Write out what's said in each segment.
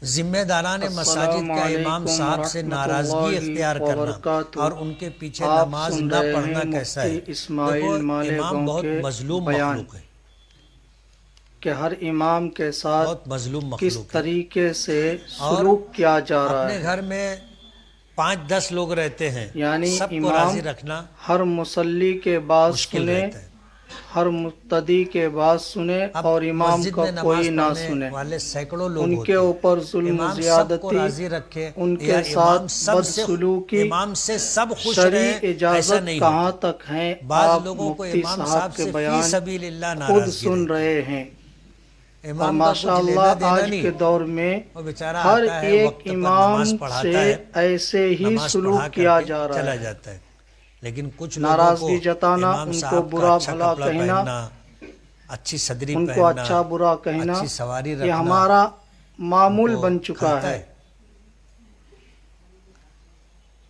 ذمہ داران مساجد کا امام صاحب سے ناراضگی اختیار کرنا اور ان کے پیچھے نماز نہ پڑھنا کیسا ہے؟ دیکھو، امام بہت مظلوم مخلوق ہے، کہ ہر امام کے ساتھ بہت مظلوم کس مخلوق ہے، طریقے سے اور سلوک کیا جا رہا اپنے ہے۔ گھر میں 5-10 لوگ رہتے ہیں، یعنی سب کو امام راضی رکھنا ہر مصلی کے بعد مشکل سنے، رہتا ہے۔ ہر مقتدی کے بعد سنے اب اور امام مسجد کا میں کوئی نماز نہ پڑھنے سنے۔ والے سینکڑوں لوگ ان کے ہوتے ہیں، اوپر ظلم و امام سب کو زیادتی، راضی رکھے ان یا کے امام ساتھ سب سے بدسلوکی، امام سے سب خوش شرعی رہے، ایسا اجازت نہیں کہاں ہوتا۔ تک ہے؟ بعض آپ لوگوں کو مفتی امام صاحب صاحب کے سے فی بیان سبیل اللہ خود ناراضگی سن رہتی رہے ہیں، ہے۔ اور امام کا ماشاء کچھ لینا اللہ دینا آج نہیں، کے دور میں وہ بیچارہ ہر آتا ہے، ایک وقت پر امام نماز سے پڑھاتا ہے، ایسے ہی نماز پڑھا سلوک کر کیا کے جا رہا چلا ہے۔ جاتا ہے۔ لیکن کچھ لوگوں کو ناراضگی جتانا، امام ان کو صاحب کا برا اچھا بھلا کپڑا کہنا، پہننا، اچھی صدری ان کو پہننا، اچھا برا کہنا، اچھی سواری یہ رکھنا ہمارا ان معمول کو بن چکا کھلتا ہے۔ ہے۔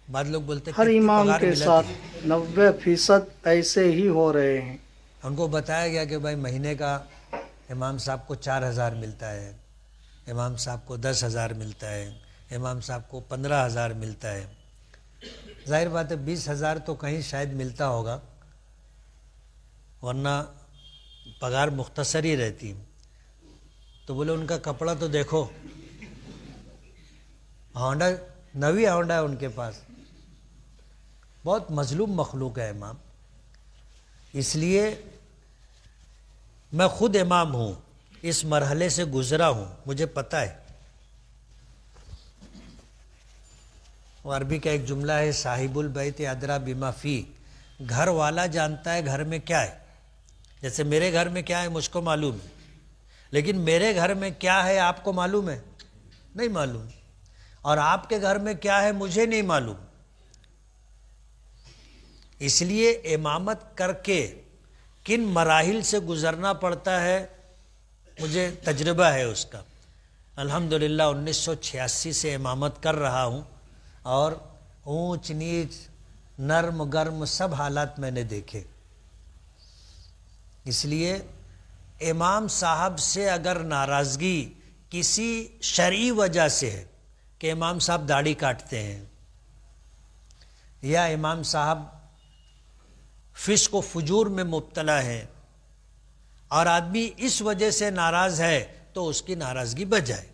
بعض لوگ بولتے ہیں ہر کتنی امام پگار کے ملتی ساتھ ہے؟ 90% ایسے ہی ہو رہے ہیں۔ ان کو بتایا گیا کہ بھائی مہینے کا امام صاحب کو 4,000 ملتا ہے، امام صاحب کو 10,000 ملتا ہے، امام صاحب کو 15,000 ملتا ہے۔ ظاہر بات ہے 20,000 تو کہیں شاید ملتا ہوگا، ورنہ پگار مختصر ہی رہتی۔ تو بولے ان کا کپڑا تو دیکھو، ہونڈا، نوی ہونڈا ہے ان کے پاس۔ بہت مظلوم مخلوق ہے امام۔ اس لیے میں خود امام ہوں، اس مرحلے سے گزرا ہوں، مجھے پتہ ہے۔ عربی کا ایک جملہ ہے، صاحب البیت ادری بما فی، گھر والا جانتا ہے گھر میں کیا ہے۔ جیسے میرے گھر میں کیا ہے مجھ کو معلوم ہے، لیکن میرے گھر میں کیا ہے آپ کو معلوم ہے؟ نہیں معلوم۔ اور آپ کے گھر میں کیا ہے مجھے نہیں معلوم۔ اس لیے امامت کر کے کن مراحل سے گزرنا پڑتا ہے مجھے تجربہ ہے اس کا۔ الحمدللہ 1986 سے امامت کر رہا ہوں، اور اونچ نیچ، نرم گرم سب حالات میں نے دیکھے۔ اس لیے امام صاحب سے اگر ناراضگی کسی شرعی وجہ سے ہے کہ امام صاحب داڑھی کاٹتے ہیں، یا امام صاحب فسق و فجور میں مبتلا ہے، اور آدمی اس وجہ سے ناراض ہے، تو اس کی ناراضگی بچ جائے۔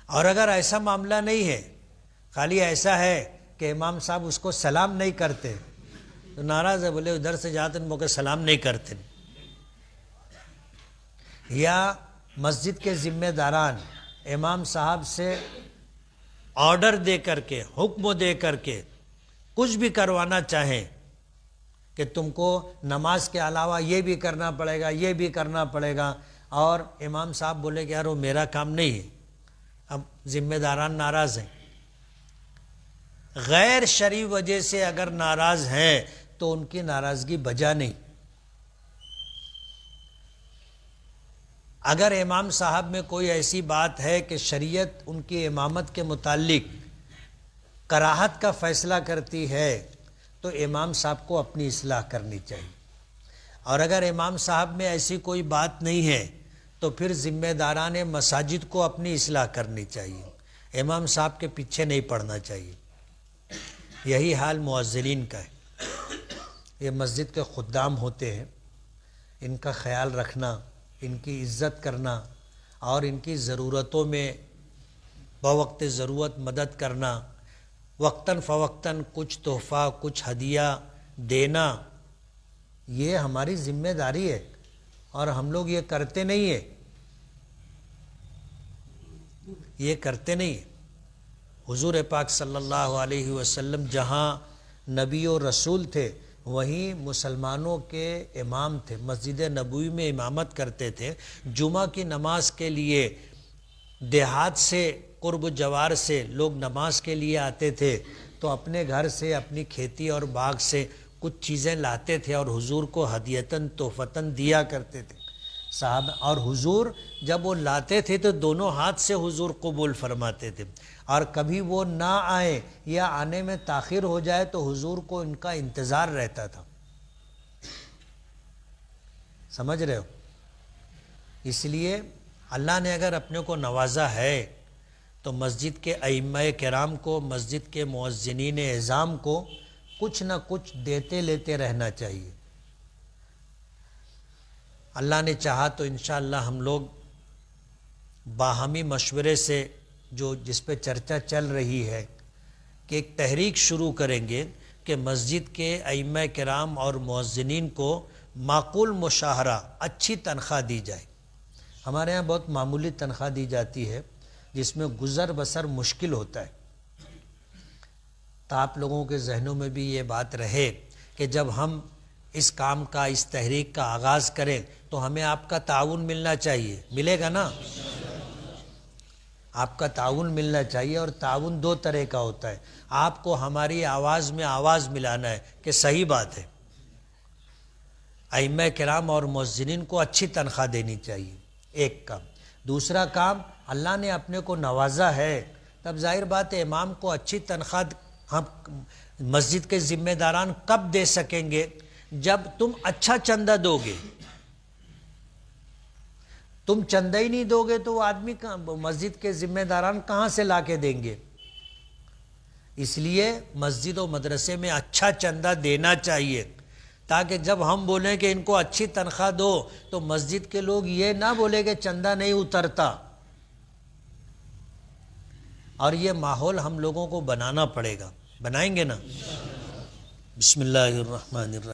اور اگر ایسا معاملہ نہیں ہے، خالی ایسا ہے کہ امام صاحب اس کو سلام نہیں کرتے تو ناراض ہے، بولے ادھر سے جاتے ہیں موقع سلام نہیں کرتے۔ یا مسجد کے ذمہ داران امام صاحب سے آرڈر دے کر کے، حکم دے کر کے کچھ بھی کروانا چاہیں کہ تم کو نماز کے علاوہ یہ بھی کرنا پڑے گا، یہ بھی کرنا پڑے گا، اور امام صاحب بولے کہ یار وہ میرا کام نہیں ہے، اب ذمہ داران ناراض ہیں۔ غیر شرعی وجہ سے اگر ناراض ہیں تو ان کی ناراضگی بجا نہیں۔ اگر امام صاحب میں کوئی ایسی بات ہے کہ شریعت ان کی امامت کے متعلق کراہت کا فیصلہ کرتی ہے، تو امام صاحب کو اپنی اصلاح کرنی چاہیے۔ اور اگر امام صاحب میں ایسی کوئی بات نہیں ہے تو پھر ذمہ داران مساجد کو اپنی اصلاح کرنی چاہیے، امام صاحب کے پیچھے نہیں پڑنا چاہیے۔ یہی حال مؤذنین کا ہے۔ یہ مسجد کے خدام ہوتے ہیں، ان کا خیال رکھنا، ان کی عزت کرنا، اور ان کی ضرورتوں میں بوقت ضرورت مدد کرنا، وقتاً فوقتاً کچھ تحفہ، کچھ ہدیہ دینا، یہ ہماری ذمہ داری ہے، اور ہم لوگ یہ کرتے نہیں ہیں، یہ کرتے نہیں ہیں۔ حضور پاک صلی اللہ علیہ وسلم جہاں نبی و رسول تھے، وہیں مسلمانوں کے امام تھے، مسجد نبوی میں امامت کرتے تھے۔ جمعہ کی نماز کے لیے دیہات سے، قرب جوار سے لوگ نماز کے لیے آتے تھے، تو اپنے گھر سے، اپنی کھیتی اور باغ سے کچھ چیزیں لاتے تھے اور حضور کو ہدیتاً تحفتاً دیا کرتے تھے صاحب۔ اور حضور جب وہ لاتے تھے تو دونوں ہاتھ سے حضور قبول فرماتے تھے، اور کبھی وہ نہ آئے یا آنے میں تاخیر ہو جائے تو حضور کو ان کا انتظار رہتا تھا۔ سمجھ رہے ہو؟ اس لیے اللہ نے اگر اپنے کو نوازا ہے تو مسجد کے ائمہ کرام کو، مسجد کے مؤذنین اعظام کو کچھ نہ کچھ دیتے لیتے رہنا چاہیے۔ اللہ نے چاہا تو انشاءاللہ ہم لوگ باہمی مشورے سے جس پہ چرچا چل رہی ہے کہ ایک تحریک شروع کریں گے کہ مسجد کے ائمہ کرام اور مؤذنین کو معقول مشاہرہ، اچھی تنخواہ دی جائے۔ ہمارے ہاں بہت معمولی تنخواہ دی جاتی ہے جس میں گزر بسر مشکل ہوتا ہے۔ تو آپ لوگوں کے ذہنوں میں بھی یہ بات رہے کہ جب ہم اس کام کا، اس تحریک کا آغاز کریں تو ہمیں آپ کا تعاون ملنا چاہیے۔ ملے گا نا؟ آپ کا تعاون ملنا چاہیے، اور تعاون دو طرح کا ہوتا ہے۔ آپ کو ہماری آواز میں آواز ملانا ہے کہ صحیح بات ہے، ائمہ کرام اور مؤذنین کو اچھی تنخواہ دینی چاہیے، ایک کام۔ دوسرا کام، اللہ نے اپنے کو نوازا ہے، تب ظاہر بات ہے امام کو اچھی تنخواہ ہم مسجد کے ذمہ داران کب دے سکیں گے؟ جب تم اچھا چندہ دو گے۔ تم چندہ ہی نہیں دو گے تو وہ آدمی مسجد کے ذمہ داران کہاں سے لا کے دیں گے؟ اس لیے مسجد و مدرسے میں اچھا چندہ دینا چاہیے، تاکہ جب ہم بولیں کہ ان کو اچھی تنخواہ دو تو مسجد کے لوگ یہ نہ بولے کہ چندہ نہیں اترتا۔ اور یہ ماحول ہم لوگوں کو بنانا پڑے گا، بنائیں گے نا؟ بسم اللہ الرحمن الرحیم۔